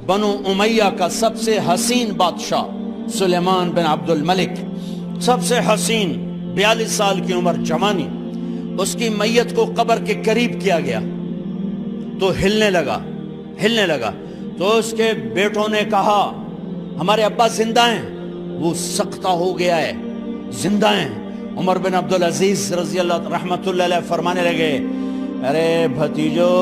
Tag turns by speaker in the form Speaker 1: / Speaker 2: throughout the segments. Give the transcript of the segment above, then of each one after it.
Speaker 1: بنو امیہ کا سب سے حسین بادشاہ سلیمان بن عبد الملک، سب سے حسین، 42 سال کی عمر، جوانی، اس کی میت کو قبر کے قریب کیا گیا تو ہلنے لگا تو اس کے بیٹوں نے کہا ہمارے ابا زندہ ہیں، وہ سختہ ہو گیا ہے، زندہ ہیں۔ عمر بن عبدالعزیز رضی اللہ رحمت اللہ علیہ فرمانے لگے ارے بھتیجو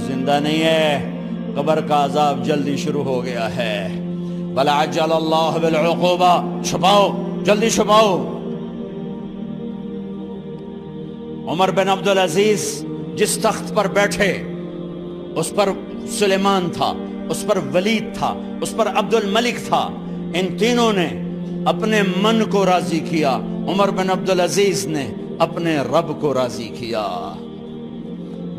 Speaker 1: زندہ نہیں ہے، قبر کا عذاب جلدی شروع ہو گیا ہے، بل عجل اللہ بالعقوبہ، چھپاؤ، جلدی چھپاؤ۔ عمر بن عبدالعزیز جس تخت پر بیٹھے اس پر سلیمان تھا، اس پر ولید تھا، اس پر عبد الملک تھا، ان تینوں نے اپنے من کو راضی کیا، عمر بن عبدالعزیز نے اپنے رب کو راضی کیا۔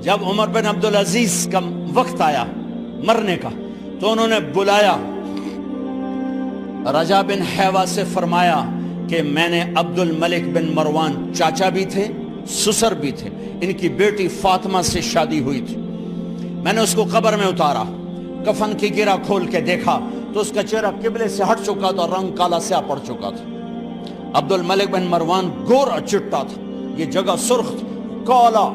Speaker 1: جب عمر بن عبدالعزیز کا وقت آیا مرنے کا تو انہوں نے بلایا رجا بن حیوہ سے، فرمایا کہ میں نے عبد الملک بن مروان چاچا بھی تھے، سسر بھی تھے، ان کی بیٹی فاطمہ سے شادی ہوئی تھی، میں نے اس کو قبر میں اتارا، کفن کی گرہ کھول کے دیکھا تو اس کا چہرہ قبلے سے ہٹ چکا تھا، رنگ کالا سیاہ پڑ چکا تھا۔ عبد الملک بن مروان گورا چٹا تھا، یہ جگہ سرخ تھی، کالا۔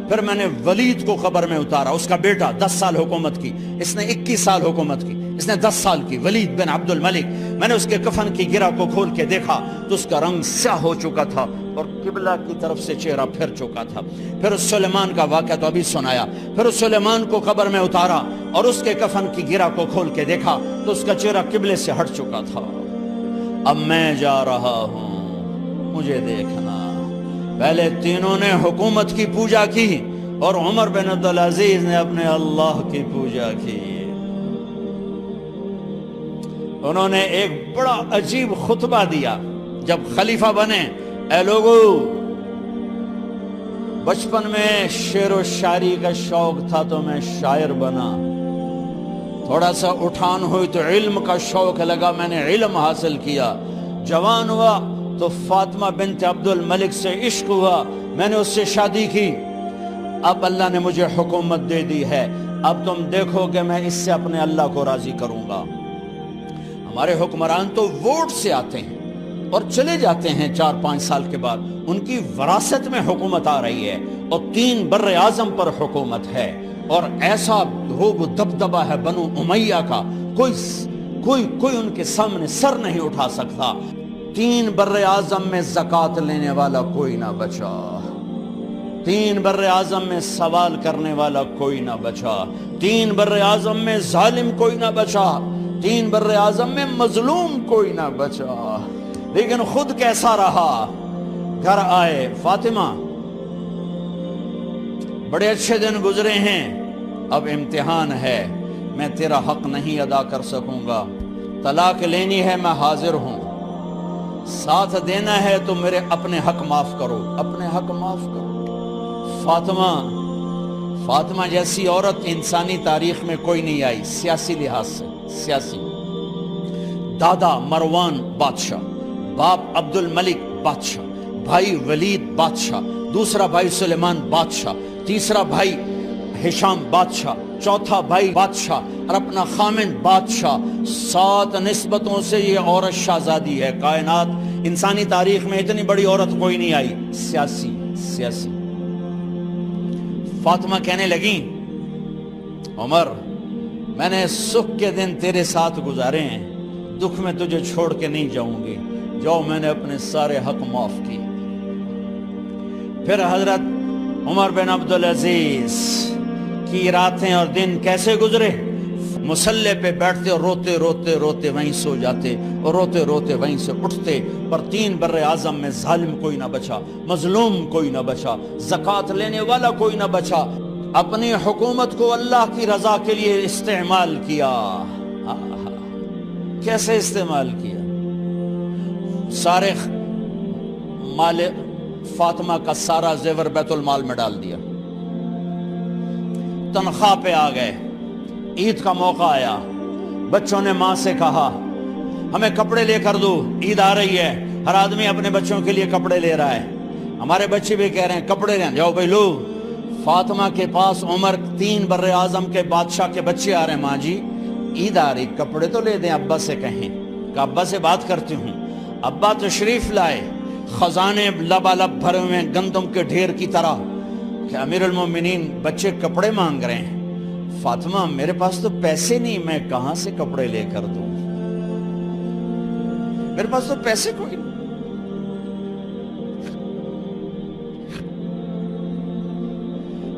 Speaker 1: پھر میں نے ولید کو قبر میں اتارا، اس کا بیٹا 10 سال حکومت کی، اس نے 21 سال حکومت کی، اس نے 10 سال کی، ولید بن عبد الملک۔ میں نے اس کے کفن کی گرہ کو کھول کے دیکھا تو اس کا رنگ سیاہ ہو چکا تھا اور قبلہ کی طرف سے چہرہ پھر چکا تھا۔ پھر اس سلیمان کا واقعہ تو ابھی سنایا، پھر اس سلیمان کو قبر میں اتارا اور اس کے کفن کی گرہ کو کھول کے دیکھا تو اس کا چہرہ قبلے سے ہٹ چکا تھا۔ اب میں جا رہا ہوں، مجھے دیکھنا۔ پہلے تینوں نے حکومت کی پوجا کی اور عمر بن عبدالعزیز نے اپنے اللہ کی پوجا کی۔ انہوں نے ایک بڑا عجیب خطبہ دیا جب خلیفہ بنے، اے لوگو، بچپن میں شعر و شاعری کا شوق تھا تو میں شاعر بنا، تھوڑا سا اٹھان ہوئی تو علم کا شوق لگا، میں نے علم حاصل کیا، جوان ہوا تو فاطمہ بنت عبد الملک سے عشق ہوا، میں نے اس سے شادی کی، اب اللہ نے مجھے حکومت دے دی ہے، اب تم دیکھو کہ میں اس سے اپنے اللہ کو راضی کروں گا۔ ہمارے حکمران تو ووٹ سے آتے ہیں اور چلے جاتے ہیں 4-5 سال کے بعد، ان کی وراثت میں حکومت آ رہی ہے اور 3 بر اعظم پر حکومت ہے، اور ایسا روب و دبدبہ ہے بنو امیہ کا، کوئی ان کے سامنے سر نہیں اٹھا سکتا۔ 3 بر اعظم میں زکوٰۃ لینے والا کوئی نہ بچا، 3 بر اعظم میں سوال کرنے والا کوئی نہ بچا، 3 بر اعظم میں ظالم کوئی نہ بچا، 3 بر اعظم میں مظلوم کوئی نہ بچا۔ لیکن خود کیسا رہا؟ گھر آئے، فاطمہ بڑے اچھے دن گزرے ہیں، اب امتحان ہے، میں تیرا حق نہیں ادا کر سکوں گا، طلاق لینی ہے میں حاضر ہوں، ساتھ دینا ہے تو میرے اپنے حق معاف کرو، اپنے حق معاف کرو۔ فاطمہ جیسی عورت انسانی تاریخ میں کوئی نہیں آئی، سیاسی لحاظ سے، سیاسی۔ دادا مروان بادشاہ، باپ عبد الملک بادشاہ، بھائی ولید بادشاہ، دوسرا بھائی سلیمان بادشاہ، تیسرا بھائی ہشام بادشاہ، چوتھا بھائی بادشاہ اور اپنا خامن بادشاہ، 7 نسبتوں سے یہ عورت شہزادی ہے۔ کائنات انسانی تاریخ میں اتنی بڑی عورت کوئی نہیں آئی، سیاسی۔ فاطمہ کہنے لگیں عمر، میں نے سکھ کے دن تیرے ساتھ گزارے ہیں، دکھ میں تجھے چھوڑ کے نہیں جاؤں گی، جاؤ میں نے اپنے سارے حق معاف کیے۔ پھر حضرت عمر بن عبدالعزیز کی راتیں اور دن کیسے گزرے؟ مصلے پہ بیٹھتے اور روتے وہیں سو جاتے اور روتے وہیں سے اٹھتے، پر 3 بر اعظم میں ظالم کوئی نہ بچا، مظلوم کوئی نہ بچا، زکوٰۃ لینے والا کوئی نہ بچا، اپنی حکومت کو اللہ کی رضا کے لیے استعمال کیا۔ کیسے استعمال کیا؟ سارے مال فاطمہ کا سارا زیور بیت المال میں ڈال دیا، تنخواہ پہ آ گئے، عید کا موقع آیا، بچوں نے ماں سے کہا ہمیں کپڑے لے کر دو، عید آ رہی ہے، ہر آدمی اپنے بچوں کے لیے کپڑے لے رہا ہے، ہمارے بچے بھی کہہ رہے ہیں کپڑے لیں، جاؤ بھائی لو۔ فاطمہ کے پاس عمر 3 بر اعظم کے بادشاہ کے بچے آ رہے ہیں، ماں جی عید آ رہی، کپڑے تو لے دیں، ابا سے کہیں کہ ابا سے بات کرتی ہوں۔ ابا تشریف لائے، خزانے لبالب بھرے ہوئے ہیں گندم کے ڈھیر کی طرح، کہ امیر المومنین بچے کپڑے مانگ رہے ہیں۔ فاطمہ میرے پاس تو پیسے نہیں، میں کہاں سے کپڑے لے کر دوں، میرے پاس تو پیسے کوئی نہیں۔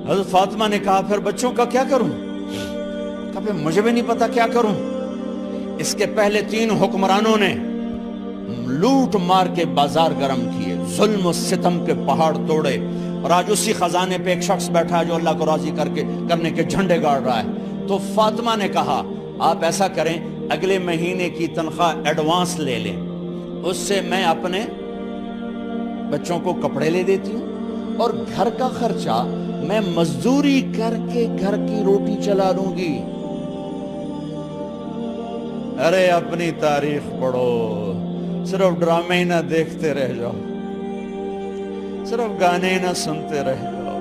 Speaker 1: حضرت فاطمہ نے کہا پھر بچوں کا کیا کروں؟ کہا پھر مجھے بھی نہیں پتا کیا کروں۔ اس کے پہلے 3 حکمرانوں نے لوٹ مار کے بازار گرم کیے، ظلم و ستم کے پہاڑ توڑے، اور آج اسی خزانے پہ ایک شخص بیٹھا ہے جو اللہ کو راضی کرنے کے جھنڈے گاڑ رہا ہے۔ تو فاطمہ نے کہا آپ ایسا کریں، اگلے مہینے کی تنخواہ ایڈوانس لے لیں، اس سے میں اپنے بچوں کو کپڑے لے دیتی ہوں، اور گھر کا خرچہ میں مزدوری کر کے گھر کی روٹی چلا لوں گی۔ ارے اپنی تاریخ پڑھو، صرف ڈرامے ہی نہ دیکھتے رہ جاؤ، صرف گانے ہی نہ سنتے رہ جاؤ،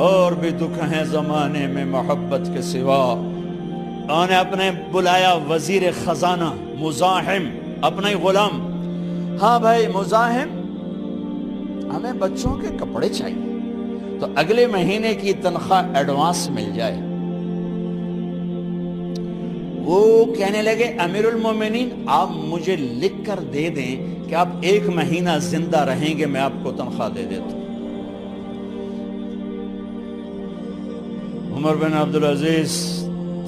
Speaker 1: اور بھی دکھ ہیں زمانے میں محبت کے سوا۔ انہوں نے اپنے بلایا وزیر خزانہ مزاحم، اپنا ہی غلام، ہاں بھائی مزاحم ہمیں بچوں کے کپڑے چاہیے، تو اگلے مہینے کی تنخواہ ایڈوانس مل جائے۔ وہ کہنے لگے امیر المومنین آپ مجھے لکھ کر دے دیں کہ آپ 1 مہینہ زندہ رہیں گے، میں آپ کو تنخواہ دے دیتا ہوں۔ عمر بن عبدالعزیز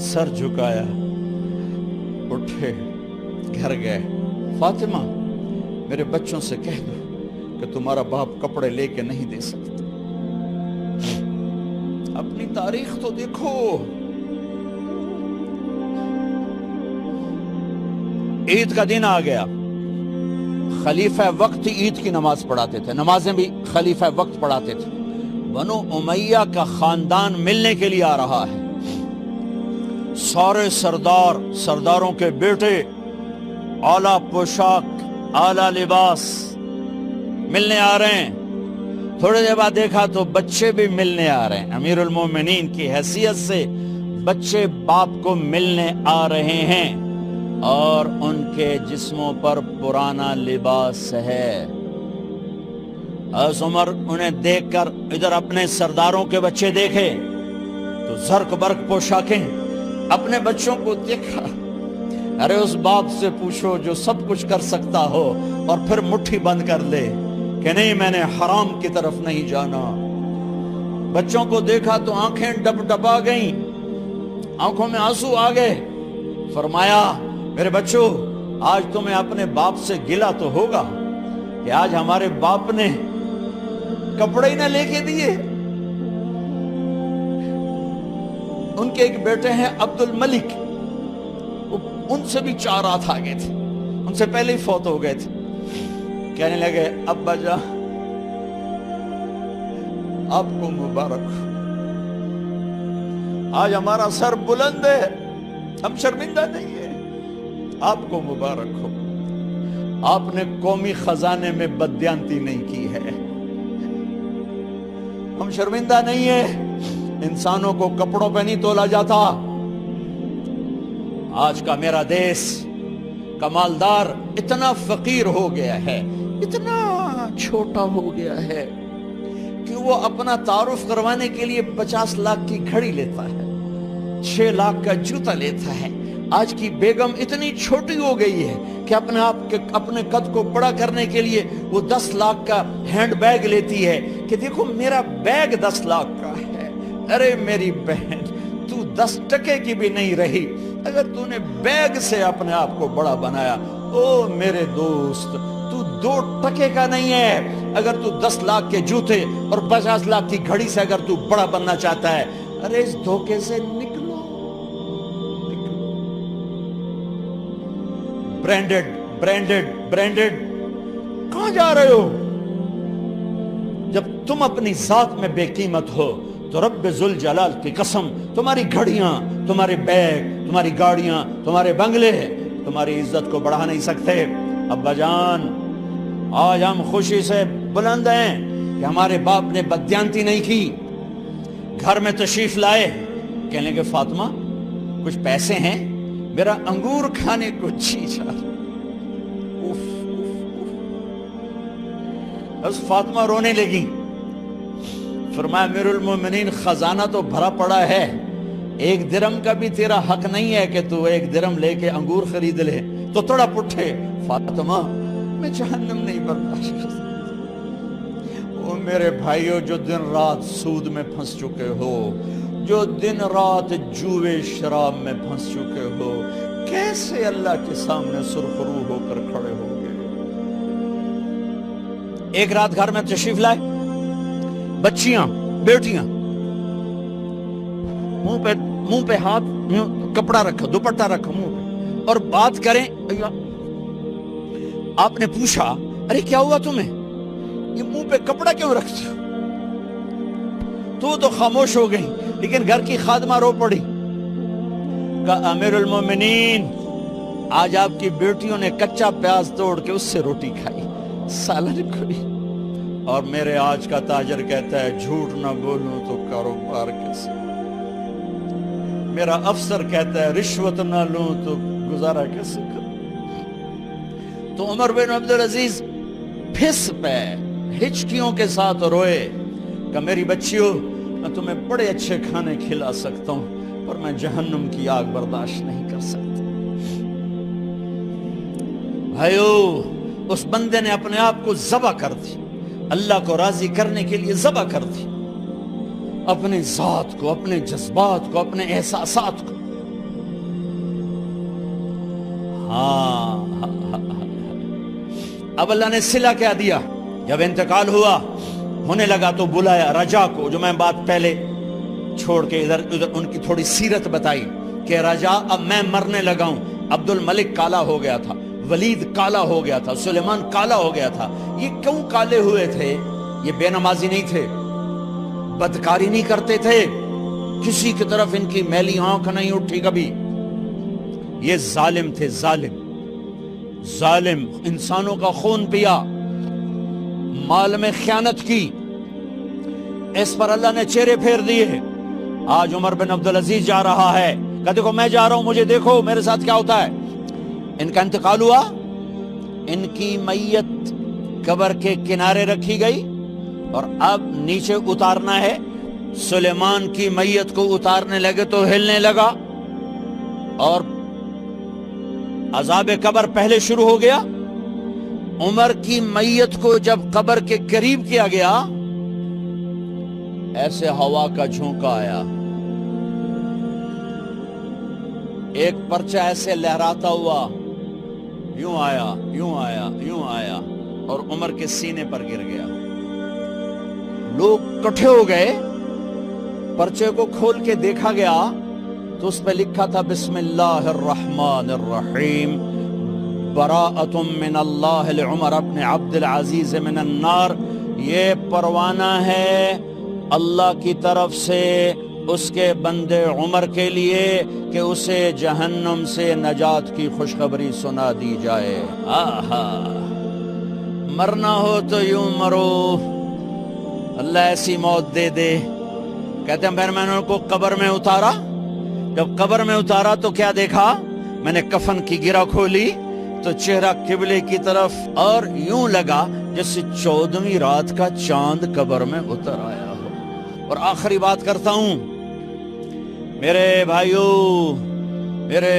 Speaker 1: سر جھکایا، اٹھے، گھر گئے، فاطمہ میرے بچوں سے کہہ دو کہ تمہارا باپ کپڑے لے کے نہیں دے سکتا۔ اپنی تاریخ تو دیکھو۔ عید کا دن آ گیا، خلیفہ وقت عید کی نماز پڑھاتے تھے، نمازیں بھی خلیفہ وقت پڑھاتے تھے۔ بنو امیہ کا خاندان ملنے کے لیے آ رہا ہے، سارے سرداروں کے بیٹے اعلیٰ پوشاک، اعلیٰ لباس ملنے آ رہے ہیں۔ تھوڑے دیر بعد دیکھا تو بچے بھی ملنے آ رہے ہیں، امیر المومنین کی حیثیت سے بچے باپ کو ملنے آ رہے ہیں، اور ان کے جسموں پر پرانا لباس ہے۔ حضرت عمر انہیں دیکھ کر ادھر اپنے سرداروں کے بچے دیکھے تو زرق برق پوشاکیں، اپنے بچوں کو دیکھا۔ ارے اس باپ سے پوچھو جو سب کچھ کر سکتا ہو اور پھر مٹھی بند کر لے کہ نہیں میں نے حرام کی طرف نہیں جانا۔ بچوں کو دیکھا تو آنکھیں ڈب ڈبا گئیں، آنکھوں میں آنسو آ گئے۔ فرمایا میرے بچوں آج تمہیں اپنے باپ سے گلہ تو ہوگا کہ آج ہمارے باپ نے کپڑے ہی نہ لے کے دیے۔ ان کے ایک بیٹے ہیں عبد الملک، ان سے بھی 4 ہاتھ آگے تھے، ان سے پہلے ہی فوت ہو گئے تھے۔ کہنے لگے ابا جان آپ کو مبارک ہو، آج ہمارا سر بلند ہے، ہم شرمندہ نہیں ہیں، آپ کو مبارک ہو، آپ نے قومی خزانے میں بددیانتی نہیں کی ہے، ہم شرمندہ نہیں ہیں، انسانوں کو کپڑوں پہ نہیں تولا جاتا۔ آج کا میرا دیس کا مالدار اتنا فقیر ہو گیا ہے، اتنا چھوٹا ہو گیا ہے کہ وہ اپنا تعارف کروانے کے لیے 50 لاکھ کی گھڑی لیتا ہے، 6 لاکھ کا جوتا لیتا ہے۔ آج کی بیگم اتنی چھوٹی ہو گئی ہے کہ اپنے قد کو بڑا کرنے کے لیے وہ 10 لاکھ کا ہینڈ بیگ لیتی ہے کہ دیکھو میرا بیگ 10 لاکھ کا ہے۔ ارے میری بہن تو 10 ٹکے کی بھی نہیں رہی اگر تو نے بیگ سے اپنے آپ کو بڑا بنایا۔ او میرے دوست تو 2 ٹکے کا نہیں ہے اگر تو 10 لاکھ کے جوتے اور 50 لاکھ کی گھڑی سے اگر تو بڑا بننا چاہتا ہے۔ ارے اس دھوکے سے نکلو۔ برینڈڈ کہاں جا رہے ہو؟ جب تم اپنی ذات میں بے قیمت ہو تو رب ذوالجلال کی قسم تمہاری گھڑیاں، تمہارے بیگ، تمہاری گاڑیاں، تمہارے بنگلے تمہاری عزت کو بڑھا نہیں سکتے۔ ابا جان آج ہم خوشی سے بلند ہیں کہ ہمارے باپ نے بددیانتی نہیں کی۔ گھر میں تشریف لائے، کہنے لگے فاطمہ کچھ پیسے ہیں، میرا انگور کھانے کو جی چاہ۔ بس فاطمہ رونے لگی، فرمایا امیر المومنین خزانہ تو بھرا پڑا ہے، 1 درم کا بھی تیرا حق نہیں ہے کہ تو 1 درم لے کے انگور خرید لے۔ تو تڑپ اٹھے، فاطمہ میں جہنم نہیں برداشت کر سکتا۔ وہ میرے بھائیو جو دن رات سود میں پھنس چکے ہو، جو دن رات جوے شراب میں پھنس چکے ہو، کیسے اللہ کے سامنے سرخرو ہو کر کھڑے ہو گئے؟ ایک رات گھر میں تشریف لائے، بچیاں بیٹیاں، منہ پہ ہاتھ، کپڑا رکھا، دوپٹہ رکھا منہ پہ، اور بات کریں۔ آپ نے پوچھا ارے کیا ہوا تمہیں، یہ منہ پہ کپڑا کیوں رکھتی ہو؟ تو خاموش ہو گئی، لیکن گھر کی خادمہ رو پڑی، کہا امیر المومنین آج آپ کی بیٹیوں نے کچا پیاز توڑ کے اس سے روٹی کھائی، سالن کھائی، اور میرے آج کا تاجر کہتا ہے جھوٹ نہ بولوں تو کاروبار کیسے، میرا افسر کہتا ہے رشوت نہ لوں تو گزارا کیسے کروں۔ تو عمر بن عبدالعزیز پھس پہ ہچکیوں کے ساتھ روئے کہ میری بچیوں میں تمہیں بڑے اچھے کھانے کھلا سکتا ہوں، پر میں جہنم کی آگ برداشت نہیں کر سکتا۔ بھائیو، اس بندے نے اپنے آپ کو ذبح کر دی، اللہ کو راضی کرنے کے لیے ذبح کر دی، اپنے ذات کو، اپنے جذبات کو، اپنے احساسات کو۔ اب اللہ نے صلہ کیا دیا، جب انتقال ہوا ہونے لگا تو بلایا رجا کو، جو میں بات پہلے چھوڑ کے ادھر ان کی تھوڑی سیرت بتائی کہ رجا اب میں مرنے لگا ہوں۔ عبد الملک کالا ہو گیا تھا، ولید کالا ہو گیا تھا، سلیمان کالا ہو گیا تھا۔ یہ کیوں کالے ہوئے تھے؟ یہ بے نمازی نہیں تھے، بدکاری نہیں کرتے تھے، کسی کی طرف ان کی میلی آنکھ نہیں اٹھی کبھی۔ یہ ظالم تھے، ظالم، انسانوں کا خون پیا، مال میں خیانت کی، اس پر اللہ نے چہرے پھیر دیے۔ آج عمر بن عبدالعزیز جا رہا ہے کہ دیکھو میں جا رہا ہوں، مجھے دیکھو میرے ساتھ کیا ہوتا ہے۔ ان کا انتقال ہوا، ان کی میت قبر کے کنارے رکھی گئی، اور اب نیچے اتارنا ہے۔ سلیمان کی میت کو اتارنے لگے تو ہلنے لگا، اور عذاب قبر پہلے شروع ہو گیا۔ عمر کی میت کو جب قبر کے قریب کیا گیا، ایسے ہوا کا جھونکا آیا، ایک پرچہ ایسے لہراتا ہوا یوں آیا، یوں آیا، یوں آیا، اور عمر کے سینے پر گر گیا۔ لوگ کٹھے ہو گئے، پرچے کو کھول کے دیکھا گیا تو اس پہ لکھا تھا بسم اللہ الرحمن الرحیم، براءۃ من اللہ لعمر ابن عبد العزیز من النار۔ یہ پروانہ ہے اللہ کی طرف سے اس کے بندے عمر کے لیے کہ اسے جہنم سے نجات کی خوشخبری سنا دی جائے۔ آہا، مرنا ہو تو یوں مرو، اللہ ایسی موت دے دے۔ کہتے ہیں پھر میں نے ان کو قبر میں اتارا، جب قبر میں اتارا تو کیا دیکھا؟ میں نے کفن کی گرہ کھولی تو چہرہ قبلے کی طرف، اور یوں لگا جیسے 14ویں رات کا چاند قبر میں اتر آیا ہو۔ اور آخری بات کرتا ہوں، میرے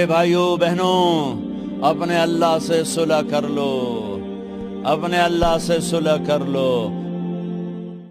Speaker 1: بھائیوں بہنوں، اپنے اللہ سے صلح کر لو، اپنے اللہ سے صلح کر لو۔